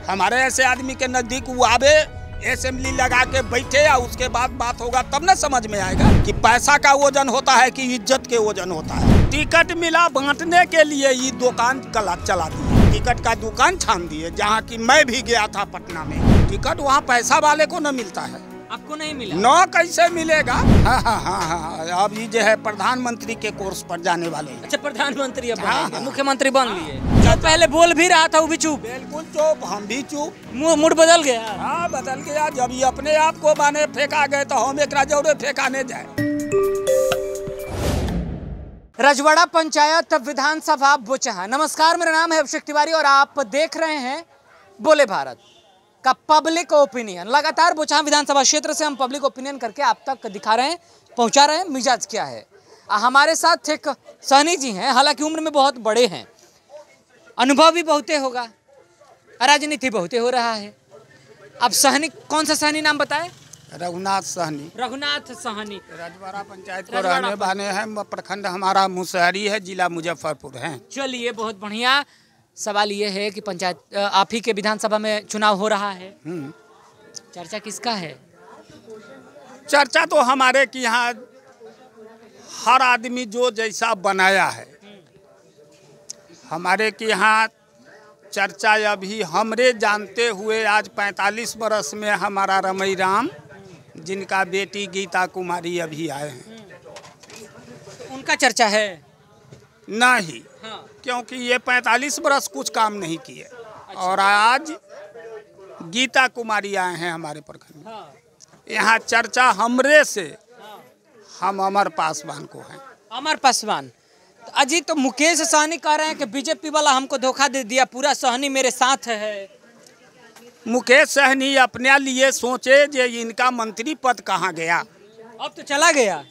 हमारे ऐसे आदमी के नजदीक वो आवे, असेंबली लगा के बैठे या उसके बाद बात होगा तब ना समझ में आएगा कि पैसा का वजन होता है कि इज्जत के वजन होता है। टिकट मिला बांटने के लिए ये दुकान चला दी, टिकट का दुकान छान दिए। जहाँ की मैं भी गया था पटना में, टिकट वहाँ पैसा वाले को न मिलता है। आपको नहीं मिला? न कैसे मिलेगा? हाँ। अब ये जो है प्रधानमंत्री के कोर्स पर जाने वाले हैं। अच्छा, प्रधानमंत्री अब हाँ, बनेंगे, मुख्यमंत्री बन लिए। जो पहले बोल भी रहा था वो भी चुप। बिल्कुल चुप, हम भी चुप। मूड बदल गया। हाँ बदल गया। जब ये अपने आप को माने फेंका गए तो हम एक जरूर फेंकाने जाए। रजवाड़ा पंचायत विधानसभा बोचहा। नमस्कार, मेरा नाम है अभिषेक तिवारी और आप देख रहे हैं बोले भारत का पब्लिक ओपिनियन। लगातार बोचहा विधानसभा क्षेत्र से हम पब्लिक ओपिनियन करके आप तक दिखा रहे हैं, पहुंचा रहे हैं मिजाज क्या है। हमारे साथ एक सहनी जी हैं, हालांकि उम्र में बहुत बड़े हैं, अनुभव भी बहुते होगा, राजनीति बहुते हो रहा है। अब सहनी, कौन सा सहनी नाम बताए? रघुनाथ सहनी। रघुनाथ सहनी रजवाड़ा पंचायत को रहने वाले हैं। प्रखंड हमारा मुसहरी है, जिला मुजफ्फरपुर है। चलिए, बहुत बढ़िया। सवाल ये है कि पंचायत आप ही के विधानसभा में चुनाव हो रहा है, चर्चा किसका है? चर्चा तो हमारे के यहाँ हर आदमी जो जैसा बनाया है, हमारे के यहाँ चर्चा अभी हमरे जानते हुए आज 45 बरस में हमारा रमई राम, जिनका बेटी गीता कुमारी अभी आए हैं, उनका चर्चा है नहीं। हाँ। क्योंकि ये 45 बरस कुछ काम नहीं किए। और आज गीता कुमारी आए हैं हमारे प्रखंड में। हाँ। यहाँ चर्चा हमरे से हम अमर पासवान को हैं। अमर पासवान अजी, तो मुकेश सहनी कह रहे हैं कि बीजेपी वाला हमको धोखा दे दिया, पूरा सहनी मेरे साथ है। मुकेश सहनी अपने लिए सोचे जे इनका मंत्री पद कहाँ गया। अब तो चला गया,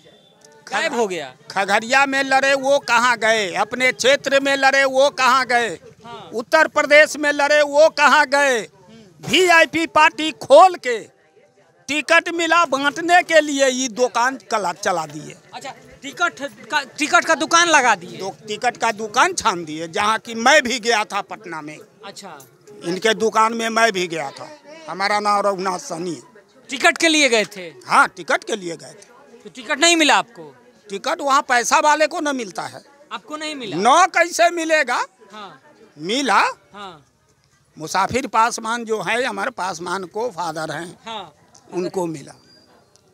गायब हो गया। खगड़िया में लड़े वो कहाँ गए, अपने क्षेत्र में लड़े वो कहाँ गए, हाँ। उत्तर प्रदेश में लड़े वो कहाँ गए। वीआईपी पार्टी खोल के टिकट मिला बांटने के लिए ये दुकान चला दिए। अच्छा, टिकट का दुकान लगा दिए। टिकट का दुकान छान दिए। जहाँ की मैं भी गया था पटना में। अच्छा, इनके दुकान में मैं भी गया था। हमारा नाम रघुनाथ सहनी है। टिकट के लिए गए थे? हाँ, टिकट के लिए गए थे। तो टिकट नहीं मिला आपको? टिकट वहाँ पैसा वाले को न मिलता है। आपको नहीं मिला? न कैसे मिलेगा? हाँ। मिला। हाँ। मुसाफिर पासवान जो है, हमारे पासवान को फादर हैं। हाँ। उनको मिला।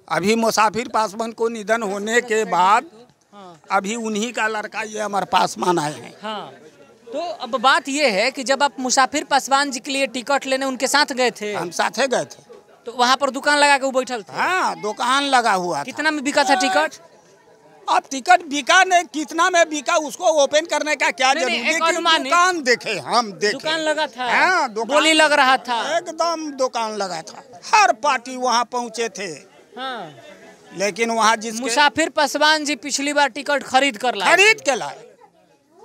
अभी मुसाफिर पासवान को निधन होने के बाद अभी उन्हीं का लड़का ये अमर पासवान आए हैं। हाँ। तो अब बात ये है कि जब आप मुसाफिर पासवान जी के लिए टिकट लेने उनके साथ गए थे? हम साथे गए थे। तो वहाँ पर दुकान लगा के वो बैठल थे? हाँ, दुकान लगा हुआ था। कितना में बिका था टिकट? अब टिकट बिका नहीं, कितना में बिका उसको ओपन करने का क्या जरूरी है? दुकान देखे, हम देखे दुकान लगा था। हाँ, बोली लग रहा था, एकदम दुकान लगा था। हर पार्टी वहाँ पहुँचे थे। हाँ। लेकिन वहाँ जिस मुसाफिर पासवान जी पिछली बार टिकट खरीद के लाए,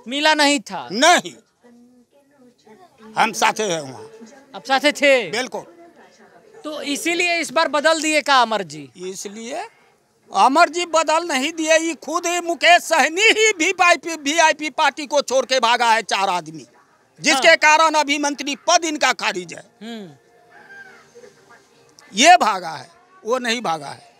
मिला नहीं था। नहीं, हम साथे हैं वहाँ। अब साथे थे? बिल्कुल। तो इसीलिए इस बार बदल दिए का अमर जी? इसलिए अमर जी बदल नहीं दिए, ये खुद ही मुकेश सहनी ही वीआईपी पार्टी को छोड़ के भागा है। 4 आदमी, जिसके कारण अभी मंत्री पद इनका खारिज है। ये भागा है, वो नहीं भागा है।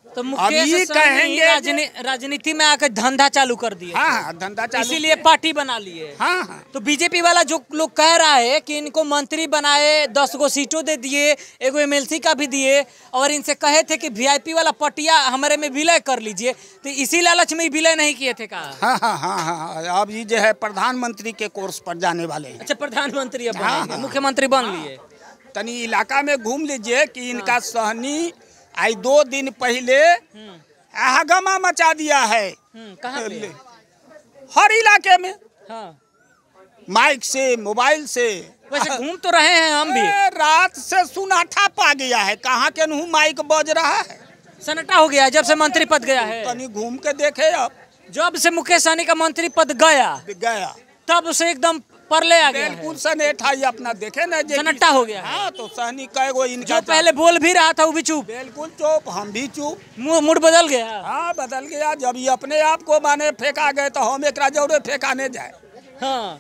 तो मुकेश कहेंगे राजनीति में आकर धंधा चालू कर दिए। हाँ, धंधा चालू, इसीलिए पार्टी बना लिए। हाँ। तो बीजेपी वाला जो लोग कह रहा है कि इनको मंत्री बनाए, 10 गो सीटों दे दिए, एगो एमएलसी का भी दिए, और इनसे कहे थे कि वीआईपी वाला पटिया हमारे में विलय कर लीजिए, तो इसी लालच में विलय नहीं किए थे। कहा हाँ। अब ये जो है प्रधानमंत्री के कोर्स पर जाने वाले हैं। अच्छा, प्रधानमंत्री अब बनेंगे, मुख्यमंत्री बन लिए। तनी इलाका में घूम लीजिए कि इनका सहनी आई 2 दिन पहले हंगामा मचा दिया है। कहाँ पे? हर इलाके में। हाँ। माइक से, मोबाइल से। वैसे घूम तो रहे हैं हम भी। रात से सुनाटा पा गया है। कहाँ के नहू माइक बज रहा है। सन्नाटा हो गया जब से मंत्री पद गया है। तनी घूम के देखे। अब जब से मुकेश सहनी का मंत्री पद गया तब से एकदम परले आ गया। बिल्कुल सनेठा ही अपना देखे ना, सन्नाटा हो गया। हाँ, तो सहनी कएगो इनका जो पहले बोल भी रहा था वो भी चुप। बिल्कुल चुप, हम भी चुप। मूड बदल गया। हाँ, बदल गया। जब ये अपने आप को माने फेंका गए तो हम एक जरूर फेंकाने जाए। हाँ।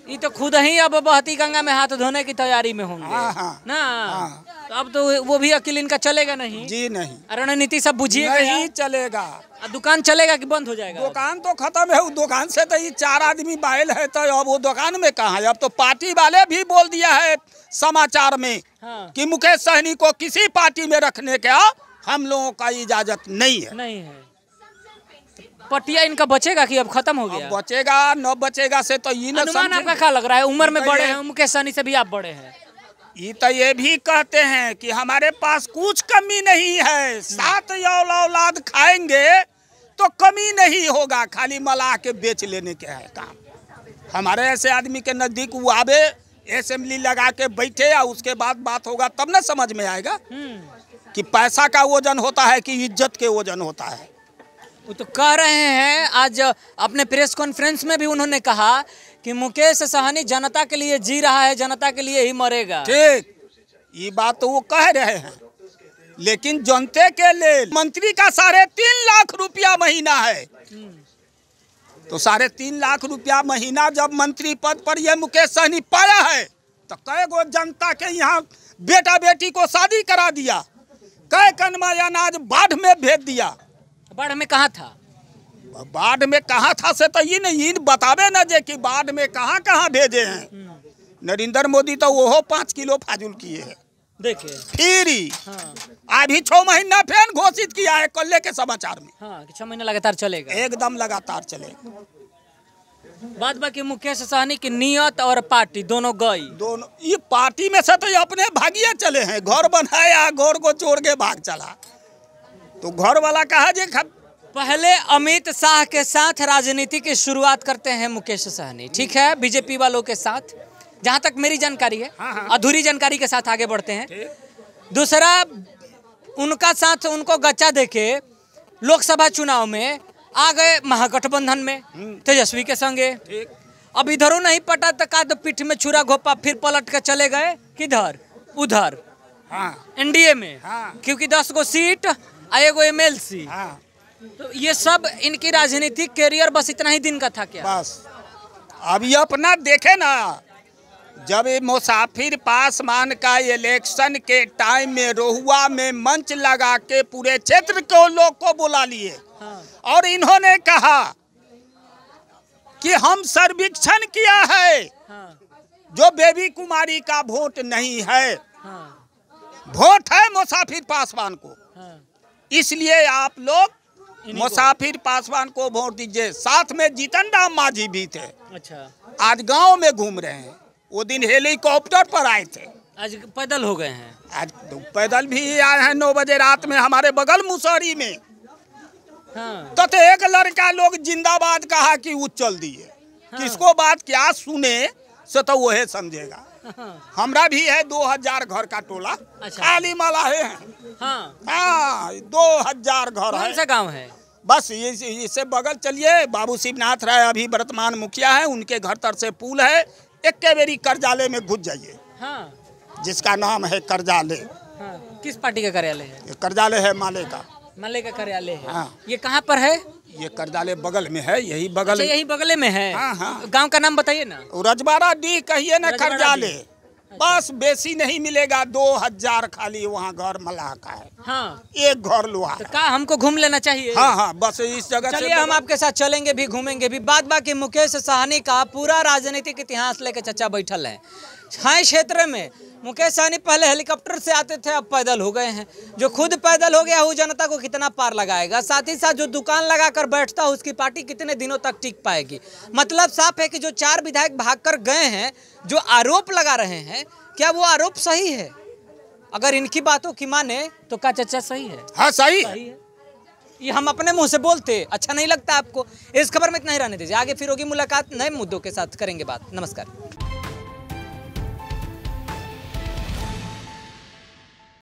ये तो खुद ही अब बहती गंगा में हाथ धोने की तैयारी में होंगे। हाँ। ना तो अब तो वो भी अकेले इनका चलेगा नहीं जी नहीं, रणनीति सब बुझिएगा नहीं चलेगा। दुकान चलेगा कि बंद हो जाएगा? दुकान तो खत्म है, उस दुकान से तो ये 4 आदमी बाहर है, तो अब वो दुकान में कहाँ है? अब तो पार्टी वाले भी बोल दिया है समाचार में कि मुकेश सहनी को किसी पार्टी में रखने का हम लोगों का इजाजत नहीं है। पटिया इनका बचेगा कि अब खत्म हो गया? बचेगा न बचेगा से तो ये अनुमान आपका क्या लग रहा है? उम्र में बड़े हैं, मुकेश सहनी से भी आप बड़े हैं। ये तो ये भी कहते हैं कि हमारे पास कुछ कमी नहीं है, 7 औलाद खाएंगे तो कमी नहीं होगा, खाली मला के बेच लेने के है काम। हमारे ऐसे आदमी के नजदीक वो आवे, असेंबली लगा के बैठे, या उसके बाद बात होगा तब ना समझ में आएगा कि पैसा का वजन होता है कि इज्जत के वजन होता है। वो तो कह रहे हैं, आज अपने प्रेस कॉन्फ्रेंस में भी उन्होंने कहा कि मुकेश सहनी जनता के लिए जी रहा है, जनता के लिए ही मरेगा। ठीक, ये बात तो वो कह रहे हैं, लेकिन जनता के लिए मंत्री का 3.5 लाख रुपया महीना है, तो 3.5 लाख रुपया महीना जब मंत्री पद पर ये मुकेश सहनी पाया है, तो कई गो जनता के यहाँ बेटा बेटी को शादी करा दिया, कई कनमा अनाज बाढ़ में भेज दिया। बाढ़ में कहाँ था? बाढ़ में कहाँ था से तो ये बतावे न जे कि बाढ़ में कहाँ कहाँ भेजे हैं। नरेंद्र मोदी तो वो 5 किलो फाजुल किए हैं, देखिए फिर अभी 6 महीना फिर घोषित किया है कल के समाचार में। हाँ, 6 महीना लगातार चलेगा, एकदम लगातार चलेगा। बाद बाकी मुकेश सहनी की नियत और पार्टी दोनों गई, दोनों ये पार्टी में से तो अपने भागिया चले हैं, घर बनाया, घर को छोड़ के भाग चला, तो घर वाला कहा जे पहले अमित शाह के साथ राजनीति की शुरुआत करते हैं मुकेश सहनी, ठीक है, बीजेपी वालों के साथ, जहां तक मेरी जानकारी है। हाँ। अधूरी जानकारी के साथ आगे बढ़ते हैं। दूसरा, उनका साथ उनको गच्चा देके लोकसभा चुनाव में आ गए महागठबंधन में तेजस्वी के संगे। अब इधरों नहीं पटा तो पीठ में छुरा घोपा, फिर पलट के चले गए किधर? उधर एनडीए में, क्योंकि 10 गो सीट आ 1 गो MLC। तो ये सब इनकी राजनीतिक कैरियर बस इतना ही दिन का था क्या? बस अब ये अपना देखे ना, जब ये मुसाफिर पासवान का इलेक्शन के टाइम में रोहुआ में मंच लगा के पूरे क्षेत्र के लोग को बुला लिए, और इन्होंने कहा कि हम सर्वेक्षण किया है, जो बेबी कुमारी का वोट नहीं है, वोट है मुसाफिर पासवान को, इसलिए आप लोग मुसाफिर पासवान को वोट दीजिए। साथ में जीतन राम मांझी भी थे। अच्छा, आज गांव में घूम रहे हैं, वो दिन हेलीकॉप्टर पर आए थे, आज पैदल हो गए हैं। आज पैदल भी आए हैं 9 बजे रात में हमारे बगल मुसहरी में। तो एक लड़का लोग जिंदाबाद कहा कि वो चल दिए। किसको बात क्या सुने से तो वह समझेगा। हमरा भी है 2000 घर का टोला। अच्छा। खाली माला है। हाँ 2000 घर है। कौन सा गांव है? बस इससे बगल चलिए, बाबू शिवनाथ राय अभी वर्तमान मुखिया है, उनके घर तर से पुल है, एक के बेरी कर्जालय में घुस जाइए। जिसका नाम है कर्जालय। किस पार्टी का कार्यालय है? कर्जालय है माले का। माले का कार्यालय है। हाँ। ये कहाँ पर है? ये कर्जालय बगल में है, यही बगल। अच्छा, यही बगले में है। हाँ। गांव का नाम बताइए ना। रजवाड़ा डी कहिए ना, कर्जालय। बस बेसी नहीं मिलेगा, 2000 खाली वहाँ घर मलाह का है। हाँ। एक घर लोहा। तो का हमको घूम लेना चाहिए? हाँ, बस इस जगह। चलिए हम आपके साथ चलेंगे भी, घूमेंगे भी। बात बाकी मुकेश सहनी का पूरा राजनीतिक इतिहास लेके चचा बैठल है। छाई क्षेत्र में मुकेश सहनी पहले हेलीकॉप्टर से आते थे, अब पैदल हो गए हैं। जो खुद पैदल हो गया वो जनता को कितना पार लगाएगा। साथ ही साथ जो दुकान लगाकर बैठता है उसकी पार्टी कितने दिनों तक टिक पाएगी। मतलब साफ है कि जो 4 विधायक भागकर गए हैं, जो आरोप लगा रहे हैं, क्या वो आरोप सही है? अगर इनकी बातों की माने तो क्या चचा सही है? हाँ सही है। ये हम अपने मुंह से बोलते, अच्छा नहीं लगता आपको? इस खबर में इतना ही रहने दीजिए, आगे फिर होगी मुलाकात, नए मुद्दों के साथ करेंगे बात। नमस्कार।